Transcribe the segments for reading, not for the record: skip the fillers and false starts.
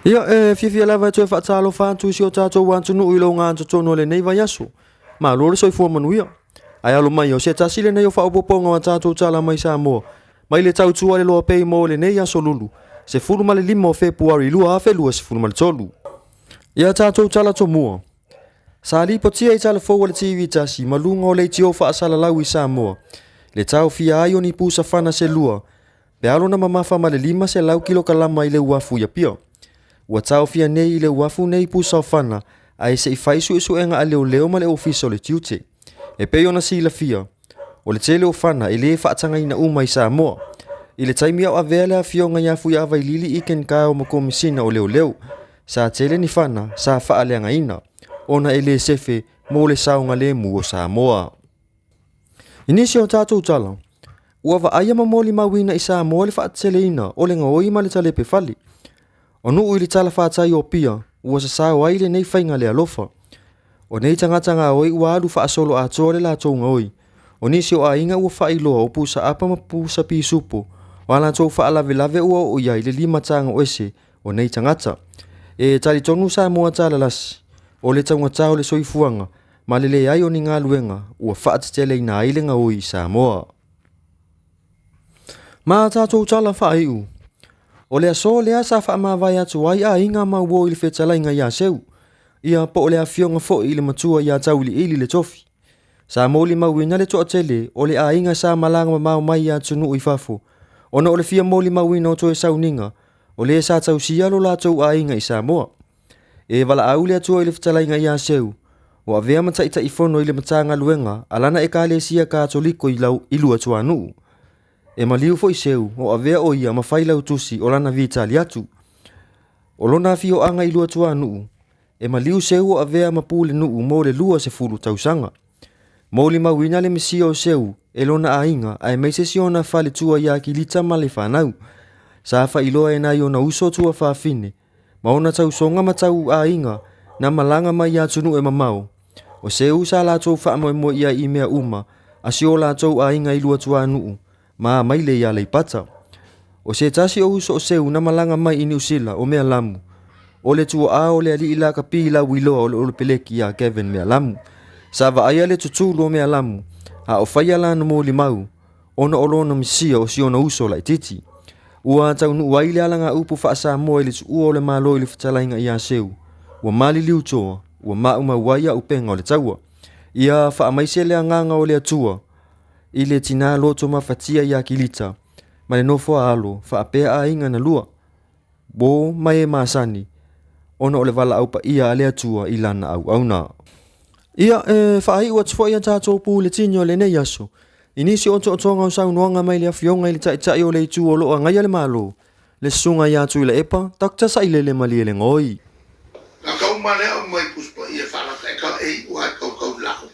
Ia fia lava tu whaatalo whantu si o tātou wantunu i lo ngā tono le nei vai aso. Ma lore soi fua manuia. Ai alo mai o se tasile nei o whaopoponga wa tātou tala mai sa moa. Mai le tau tua le loa pei mo le nei aso lulu. Se furu male lima o februari lua afe lua se furu male tolu. Ia tātou tala to mua. Sa li potia i tala fōua le TV tasi malunga o le tio whaasala lau i sa moa. Le tau fia ai o ni pusa whana se lua. Pe alo na mamafa male lima se lau kilo kalama i le uafu ia pia. Ua tau fia nei i le uafu nei pusa o whana, ai se i whaisu isu enga a leo leo ma le ofisa o le tiute. E peo na si la fia. O le tele o whana i le whaatanga ina uma i sa moa. I le taimi au a vele a fio nga iafu i awai lili i ken kao ma komisina o leo leo. Sa tele ni whana, sa whaaleanga ina. Ona e le sefe, mo le saunga le mu o sa moa. Inisi o tātou tala. Ua wa aia ma moli mawina i sa moa le whaatele ina, o le ngoi ma le tale pe fali. O nuu ili tala whātai o pia, ua sa sao aile nei whainga le alofa. O nei tangata ngā oi ua alu whaasolo a tōre la tōnga oi. O nisi o a inga ua whailoa o pusa apa ma pusa pi supo. O ala tō whaalave lave ua o ia ile lima tanga oese o nei tangata. E tali tonu sa mua tala lasi. O le taunga tau le soifuanga, ma le le ai o ni ngā luenga, ua whaatatele ina aile ngā oi sa moa. Ma tātou tala whaaiu. O lea so lea sa wha mawai atu ai a inga ma uo ili whetala inga ia seu. Ia po o lea fionga fo ili matua ia tau ili le tofi. Sa moli mawina le toa tele o le a inga sa malanga ma mau mai atu nu i fafo. Ona o le fia moli mawina o toe sau ninga. O lea sa tau sia lo la tau a inga i sa moa. E wala au lea tua ili whetala inga ia seu. O a vea mata ita ifono ili matanga luenga alana e ka le sia ka toliko ilu atua nuu. E maliu fo i seu, o avea o ia mawhailau tusi o lana vitali atu. O lona fio anga i lua tua nuu. E maliu seu o avea mapule nuu mo le lua se fulu tausanga. Mo li mawina le mesia o seu, e lona a inga, a e meise si ona fale tua ia ki lita male whanau. Sa fa iloa e nai ona uso tua whafine. Ma ona tausonga matau a inga, na malanga mai atu nu e mamau. O seu sa la tau wha mo ia i mea uma, a si o la tau a inga i lua tua nuu. Ma mai le ia lei pata. O se tasi o uso o seu na malanga mai ini usila o mea lamu. O le tua a o le ali ila ka pila wiloa o le olopeleki a Kevin mea lamu. Sa va aia le tutulu o mea lamu. A o whaia lana mo li mau. Ona o lona misia o si ona uso lai titi. Ua tau nu waile alanga upu whaasa moa ili tu ua o le malo ili whatalainga ia seu. Ua mali liu toa. Ua mauma waia upenga o le taua. Ia wha amaise le anganga o le atua. Ile tina loto mafatia ia kilita. Ma le nofo a alo, wha apea a inga na lua. Bo mai e maasani. Ona ole wala aupa ia alea tua ilana au auna. Ia wha ai ua tfo ia tātou pū le tini o le nei aso. Inisi o tonga o saunoanga mai le afionga ili tai o le itu o loa ngai ale malo. Le sunga ia tu ila epa, takta sa ile le mali ele ngoi. Na kau male o mai puspa ia whala kai ka ei ua kau lau.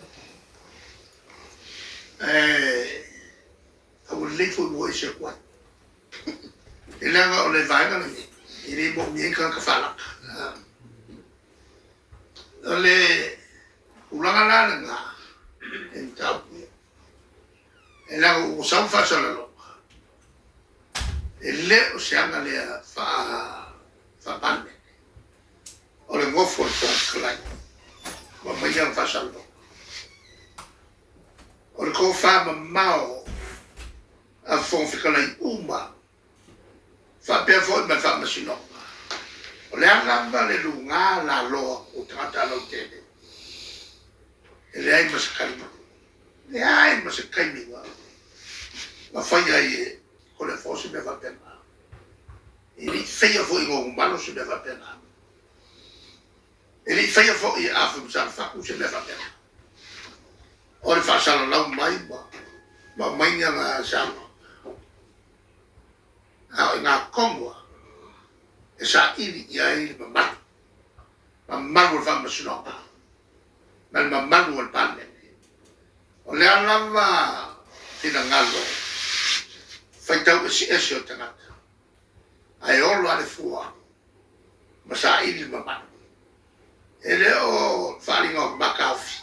I would live for voice of one. Ilanga o le vaina na mi. Iri mo mi ka whala. O le ulanga lana nga. En tau. Ilanga o sau fasala lo. Ele o seanga lea fa bande. O le ngofo o kalai. Ma mai ang fasala lo. O le ko fa mao a fon fikalai uma. Fa pe fo ma fa masino. O le anga le lunga la lo o tata lo tele. Ele ai masakali. Le ai masakali wa. Ma fa ia o le fosi me va pena. Ele feia foi o malo se me va pena. Ele feia foi a fu sa fa se me va pena. O le fasalo lau mai ma mai nga sama. A nga Kongo. E sa ili ia ili ma malu fa masino. Ma malu al panne. O le alava tina ngalo. Fai tau esi o tangata. Ai olo ale fua. Ma sa ili ma. Ele o falinga o makafi.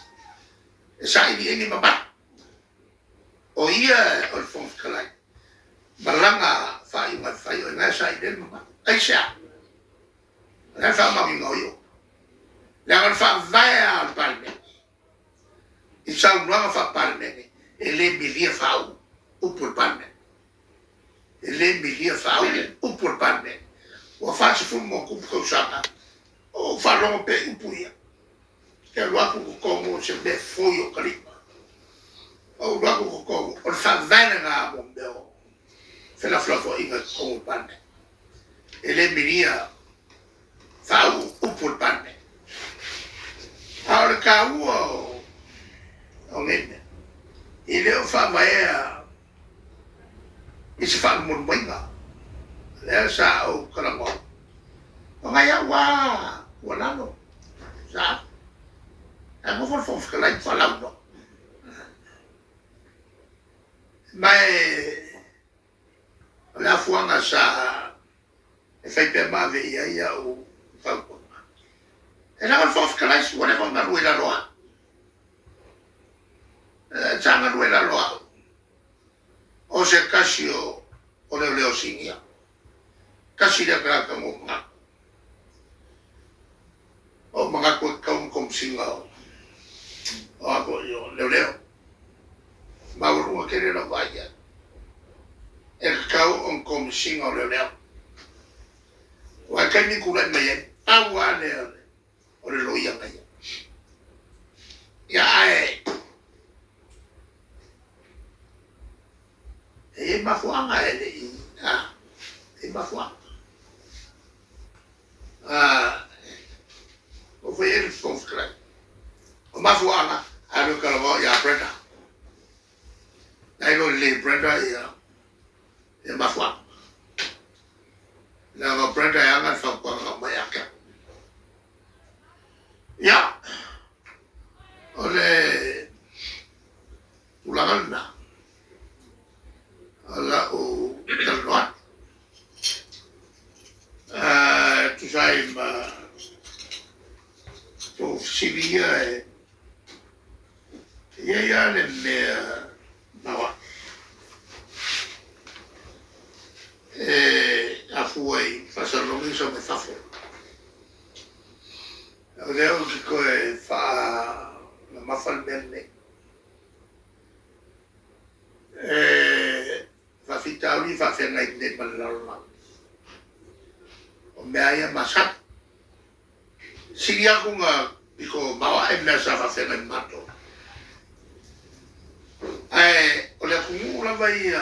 Sa ini ini mabak. O ia o fon kalai. Malanga fai o ngai sa iden mabak. Ai sa. la fa ma mi ngoyo la ngal fa vai al palme i sa un nuova fa palme e le milia fa u pur palme e le milia fa u pur palme o fa se fu mo ku ko sa o fa lo pe u puia che lo ha como se be foio calima o lo ha como o fa vai na bombeo fe la flafo inga como palme e le milia fa u pur palme ahora ka o ngene ile o fa mai i se fa mo moinga le sa o kala mo o ngai wa wala no sa a mo for fof kala fa la no mai la fuanga sa e fai per ma ve ia o fa ko e la fof kala si wala ko na ruela roa Changa nuela loa. O se casio o le leo sinia. Casi le grata mo ma. O mga ko kom singa. O ako yo leo. Mauro que le no vaya. El cau on kom singa o leo. Wa ka ni kula me awa le o le loia me. Ya ai e mafuanga ele e mafuanga o foi ele que conscreve o mafuanga a lo que lo ya Brenda aí lo le Brenda e mafuanga la Brenda ya ngal fa ko ma ya ka ya ole ulangana ala o talwa tu sai ma o Siria ya le nawa a fuai fasa lo mismo me fafo leo che fa la mafal bene fa fitauli fa fenga inde balala o me aya masat siria kunga iko mawa e mesa fa fenga mato o le kumu la vai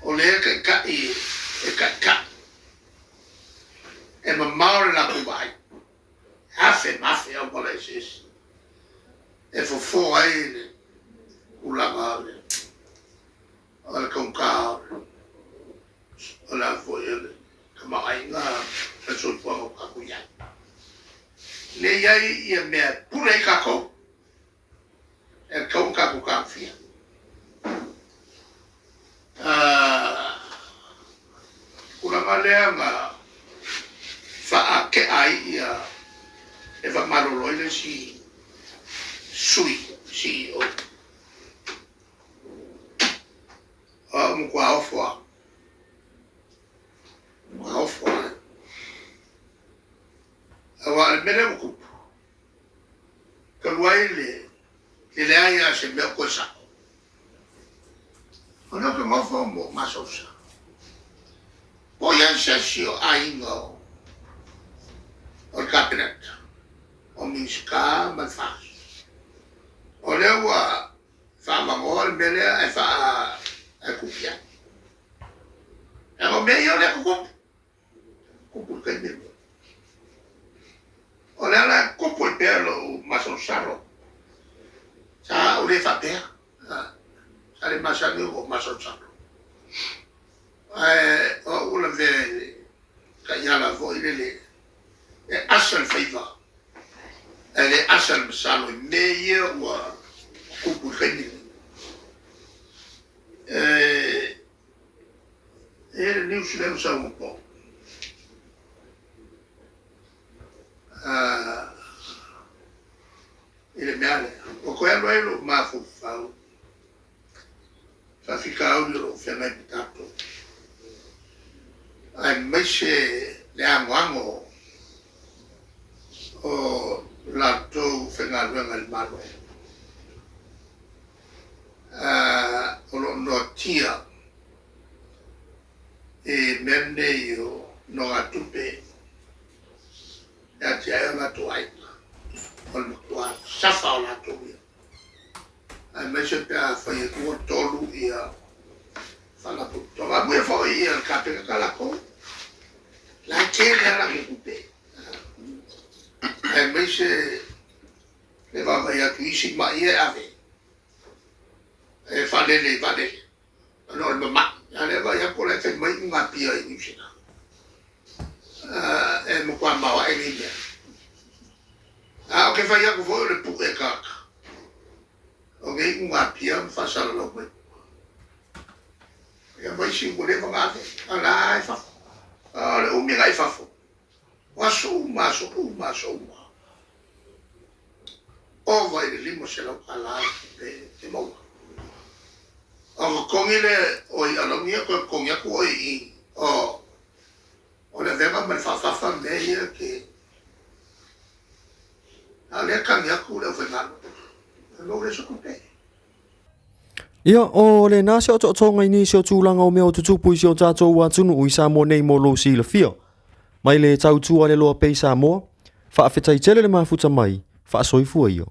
o le ka e ma maure la kubai hafe mafe o bolesis e fo ai ulanga al concar la foyer kama ainga so po ka kuya le yai e me pure ka ko e ka ku ka fia ulanga le nga fa ke ai e va malolo ile si sui o mo kwa ofwa awa mele ko kalwaile ile aya se me ko sa ono que mo fombo masosa poia sesio aingo o cabinet o miska malfas o lewa fa mangol mele e fa a copia. Ero meglio le cupo che mi. Ora la cupo il pelo ma sono sarro. Sa o le fa per. Sa le masani o ma sono sarro. O una ve cagna voi le e asal faiva. Le asal salo meglio o cupo che mi. Ele nem se lembra só um pouco. Ele me olha. O que é o mafo falo. Só fica o fenômeno tanto. Aí mexe le ango o la to fenga luenga il malo o lo no tia e mende io no atupe ya tia na to ai o lo safa o la to io ai me se pa fa io to tolu ia fala tutto ma poi foi il capo che la con la cena la che tutte e invece le va a tuisi ma io ave e fa le no ma le va a con le mai una pia in uscita e mo qua ma è lì che fai a voi le pure cacca ok una pia fa solo lo ya mai si boleh mengate ala fa ala umi ngai fa fo wasu maso o vai limo se lo ala te mo o con ile o ala mia con ya ko i o le vema me fa meia che ale kan ya ku le fa lo le so con te Ia o le na se o tonga ini se o tūlanga o mea o tutupu i se o tātou wa tunu ui Samoa nei mo lo si le fia. Mai le tau tua le loa pei Samoa, whaafetai tele le mafuta mai, whaasoifua io.